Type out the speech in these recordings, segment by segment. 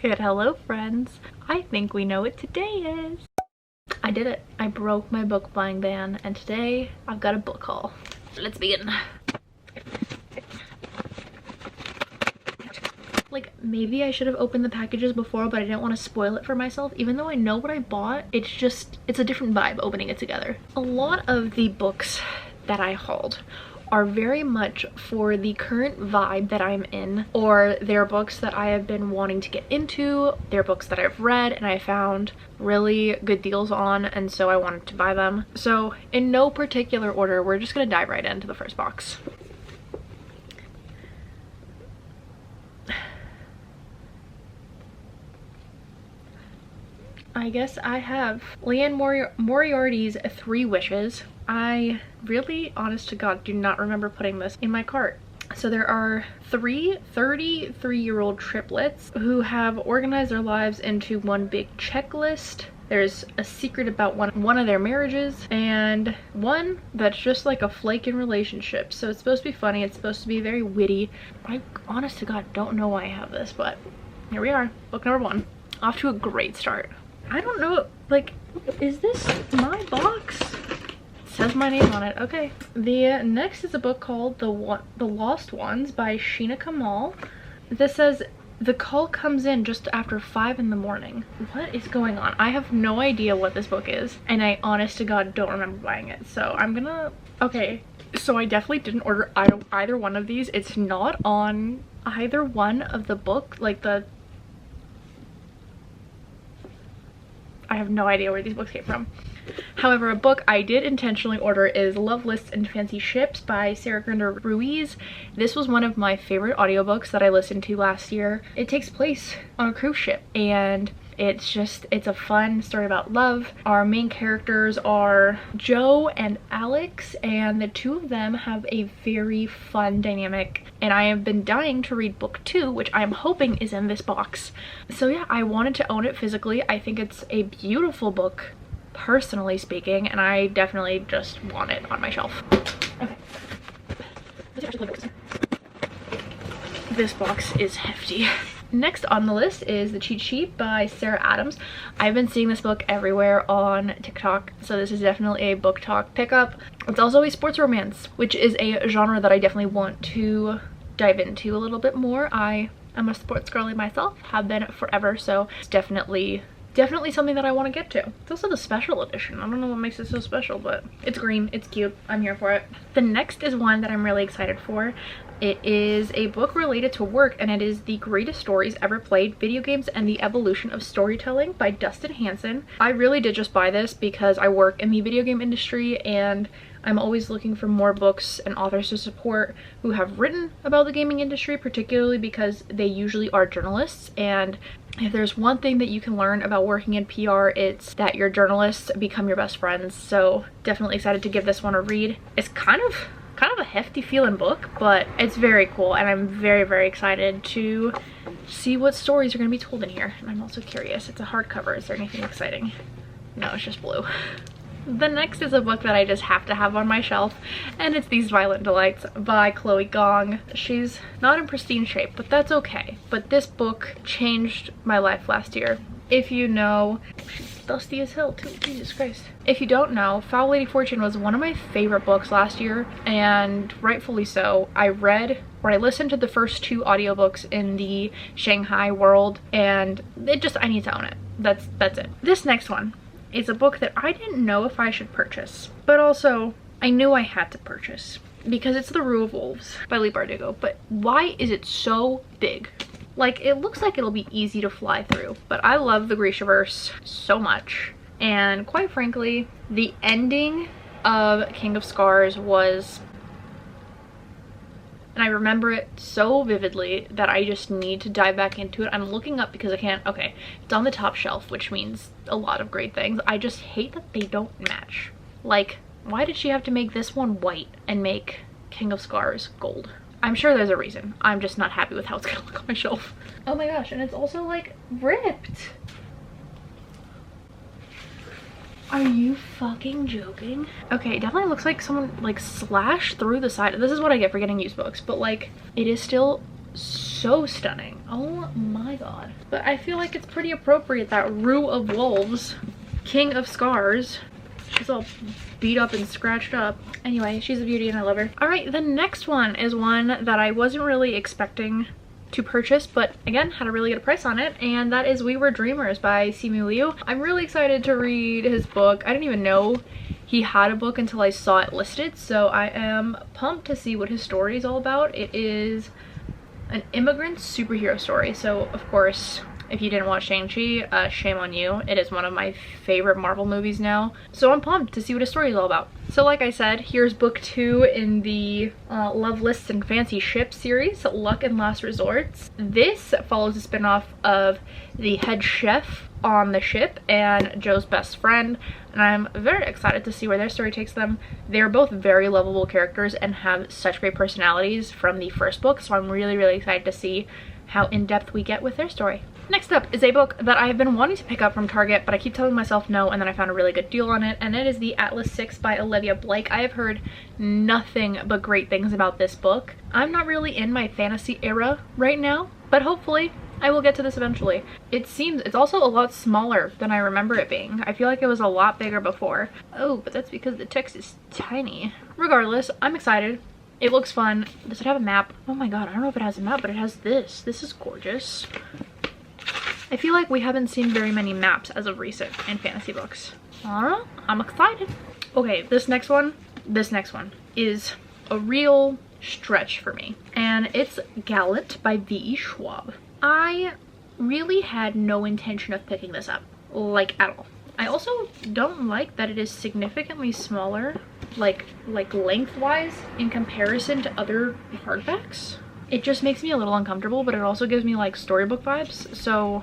Good, hello friends. I think we know what today is. I did it. I broke my book buying ban and today I've got a book haul. Let's begin. Like, maybe I should have opened the packages before, but I didn't want to spoil it for myself. Even though I know what I bought, it's a different vibe opening it together. A lot of the books that I hauled are very much for the current vibe that I'm in, or they're books that I have been wanting to get into. They're books that I've read and I found really good deals on, and so I wanted to buy them. So in no particular order, we're just gonna dive right into the first box. I guess I have Leanne Moriarty's 3 Wishes. I really, honest to God, do not remember putting this in my cart. So there are 3 33-year-old triplets who have organized their lives into one big checklist. There's a secret about one of their marriages and one that's just like a flake in relationships. So it's supposed to be funny, it's supposed to be very witty. I, honest to God, don't know why I have this, but here we are, book number 1. Off to a great start. I don't know, like, is this my box? It says my name on it. Okay. The next is a book called The Lost Ones by Sheena Kamal. This says, the call comes in just after 5 in the morning. What is going on? I have no idea what this book is, and I, honest to God, don't remember buying it. So I'm gonna, okay. So I definitely didn't order either one of these. It's not on either one of the book, like the, I have no idea where these books came from. However, a book I did intentionally order is Love Lists and Fancy Ships by Sarah Grinder Ruiz. This was one of my favorite audiobooks that I listened to last year. It takes place on a cruise ship, and it's a fun story about love. Our main characters are Joe and Alex, and the 2 of them have a very fun dynamic, and I have been dying to read book 2, which I'm hoping is in this box. So yeah, I wanted to own it physically. I think it's a beautiful book, personally speaking, and I definitely just want it on my shelf. Okay. This box is hefty. Next on the list is The Cheat Sheet by Sarah Adams. I've been seeing this book everywhere on TikTok, so this is definitely a book talk pickup. It's also a sports romance, which is a genre that I definitely want to dive into a little bit more. I am a sports girly myself, have been forever, so it's definitely something that I want to get to. It's also the special edition. I don't know what makes it so special, but it's green, it's cute, I'm here for it. The next is one that I'm really excited for. It is a book related to work, and it is The Greatest Stories Ever Played, Video Games and the Evolution of Storytelling by Dustin Hanson. I really did just buy this because I work in the video game industry, and I'm always looking for more books and authors to support who have written about the gaming industry, particularly because they usually are journalists. And if there's one thing that you can learn about working in PR, it's that your journalists become your best friends. So definitely excited to give this one a read. It's kind of a hefty feeling book, but it's very cool, and I'm very excited to see what stories are going to be told in here. And I'm also curious. It's a hardcover. Is there anything exciting? No, it's just blue. The next is a book that I just have to have on my shelf, and it's These Violent Delights by Chloe Gong. She's not in pristine shape, but that's okay. But this book changed my life last year. If you know, she's dusty as hell too, Jesus Christ. If you don't know, Foul Lady Fortune was one of my favorite books last year, and rightfully so. I listened to the first 2 audiobooks in the Shanghai world, and I need to own it. That's it. This next one is a book that I didn't know if I should purchase, but also I knew I had to purchase because it's The Rule of Wolves by Leigh Bardugo. But why is it so big? Like, it looks like it'll be easy to fly through, but I love the Grishaverse so much. And quite frankly, the ending of King of Scars was, and I remember it so vividly that I just need to dive back into it. I'm looking up because I can't, okay, it's on the top shelf, which means a lot of great things. I just hate that they don't match. Like, why did she have to make this one white and make King of Scars gold? I'm sure there's a reason. I'm just not happy with how it's gonna look on my shelf. Oh my gosh, and it's also like ripped. Are you fucking joking? Okay, it definitely looks like someone like slashed through the side. This is what I get for getting used books, but like it is still so so stunning. Oh my god. But I feel like it's pretty appropriate that Rue of Wolves, King of Scars, she's all beat up and scratched up. Anyway, she's a beauty and I love her. All right, the next one is one that I wasn't really expecting to purchase, but again, had a really good price on it, and that is We Were Dreamers by Simu Liu. I'm really excited to read his book. I didn't even know he had a book until I saw it listed, so I am pumped to see what his story is all about. It is an immigrant superhero story, so of course, if you didn't watch Shang-Chi, shame on you. It is one of my favorite Marvel movies now, so I'm pumped to see what his story is all about. So like I said, here's book 2 in the Love Lists and Fancy Ships series, Luck and Last Resorts. This follows a spin-off of the head chef on the ship and Joe's best friend, and I'm very excited to see where their story takes them. They're both very lovable characters and have such great personalities from the first book, so I'm really excited to see how in-depth we get with their story. Next up is a book that I have been wanting to pick up from Target, but I keep telling myself no, and then I found a really good deal on it, and it is the Atlas 6 by Olivia Blake. I have heard nothing but great things about this book. I'm not really in my fantasy era right now, but hopefully I will get to this eventually. It seems it's also a lot smaller than I remember it being. I feel like it was a lot bigger before. Oh, but that's because the text is tiny. Regardless, I'm excited. It looks fun. Does it have a map? Oh my god, I don't know if it has a map, but it has this. This is gorgeous. I feel like we haven't seen very many maps as of recent in fantasy books. I'm excited. Okay, this next one is a real stretch for me, and it's Gallant by V.E. Schwab. I really had no intention of picking this up, like at all. I also don't like that it is significantly smaller, like lengthwise in comparison to other hardbacks. It just makes me a little uncomfortable, but it also gives me like storybook vibes, so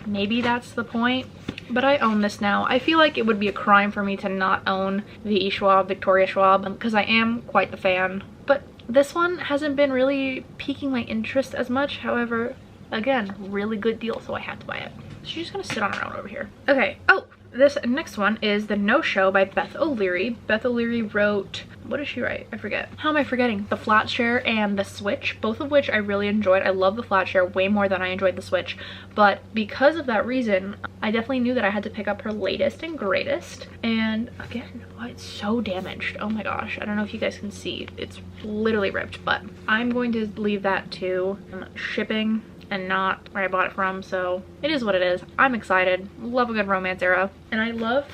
maybe that's the point. But I own this now. I feel like it would be a crime for me to not own V.E. Schwab, Victoria Schwab, because I am quite the fan. But this one hasn't been really piquing my interest as much. However, again, really good deal, so I had to buy it. She's just gonna sit on her own over here. Okay, oh, this next one is The No-Show by Beth O'Leary. Beth O'Leary wrote, what did she write? I forget. How am I forgetting? The Flatshare and The Switch, both of which I really enjoyed. I love The Flatshare way more than I enjoyed The Switch, but because of that reason, I definitely knew that I had to pick up her latest and greatest. And again, oh, it's so damaged. Oh my gosh, I don't know if you guys can see. It's literally ripped, but I'm going to leave that to shipping and not where I bought it from, so it is what it is. I'm excited. Love a good romance era, and I love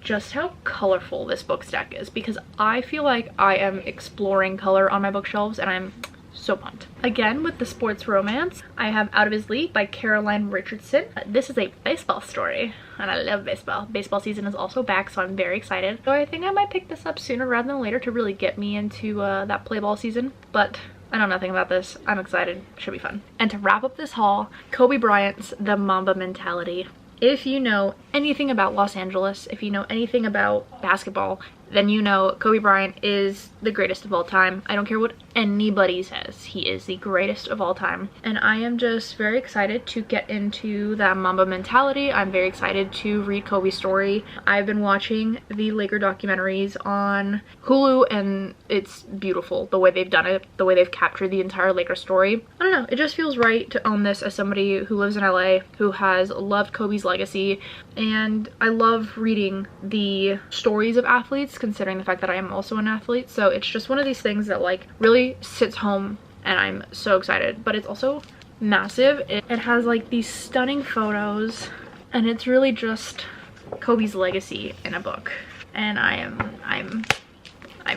just how colorful this book stack is, because I feel like I am exploring color on my bookshelves, and I'm so pumped. Again, with the sports romance, I have Out of His League by Caroline Richardson. This is a baseball story, and I love baseball. Baseball season is also back, so I'm very excited. So I think I might pick this up sooner rather than later to really get me into that play ball season, but I know nothing about this. I'm excited. Should be fun. And to wrap up this haul, Kobe Bryant's The Mamba Mentality. If you know anything about Los Angeles, if you know anything about basketball, then you know Kobe Bryant is the greatest of all time. I don't care what anybody says. He is the greatest of all time. And I am just very excited to get into that Mamba mentality. I'm very excited to read Kobe's story. I've been watching the Laker documentaries on Hulu, and it's beautiful the way they've done it, the way they've captured the entire Laker story. I don't know, it just feels right to own this as somebody who lives in LA, who has loved Kobe's legacy, and I love reading the stories of athletes, considering the fact that I am also an athlete. So it's just one of these things that like really sits home, and I'm so excited. But it's also massive. It has like these stunning photos, and it's really just Kobe's legacy in a book, and I'm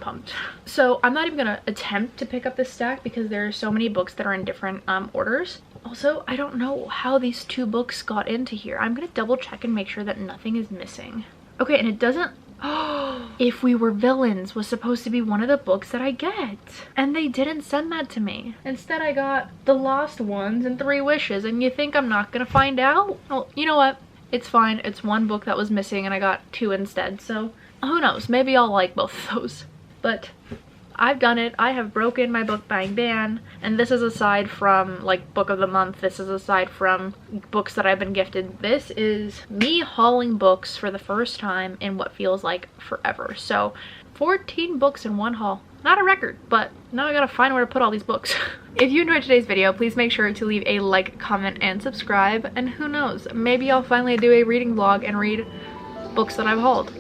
pumped. So I'm not even gonna attempt to pick up this stack because there are so many books that are in different orders. Also, I don't know how these two books got into here. I'm gonna double check and make sure that nothing is missing. Okay, and it doesn't. Oh, If We Were Villains was supposed to be one of the books that I get, and they didn't send that to me. Instead, I got The Lost Ones and Three Wishes, and you think I'm not gonna find out? Well, you know what? It's fine. It's one book that was missing, and I got two instead, so who knows? Maybe I'll like both of those. But I've done it. I have broken my book buying ban, and this is aside from like book of the month. This is aside from books that I've been gifted. This is me hauling books for the first time in what feels like forever. So 14 books in one haul. Not a record, but now I gotta find where to put all these books. If you enjoyed today's video, please make sure to leave a like, comment, and subscribe. And who knows, maybe I'll finally do a reading vlog and read books that I've hauled.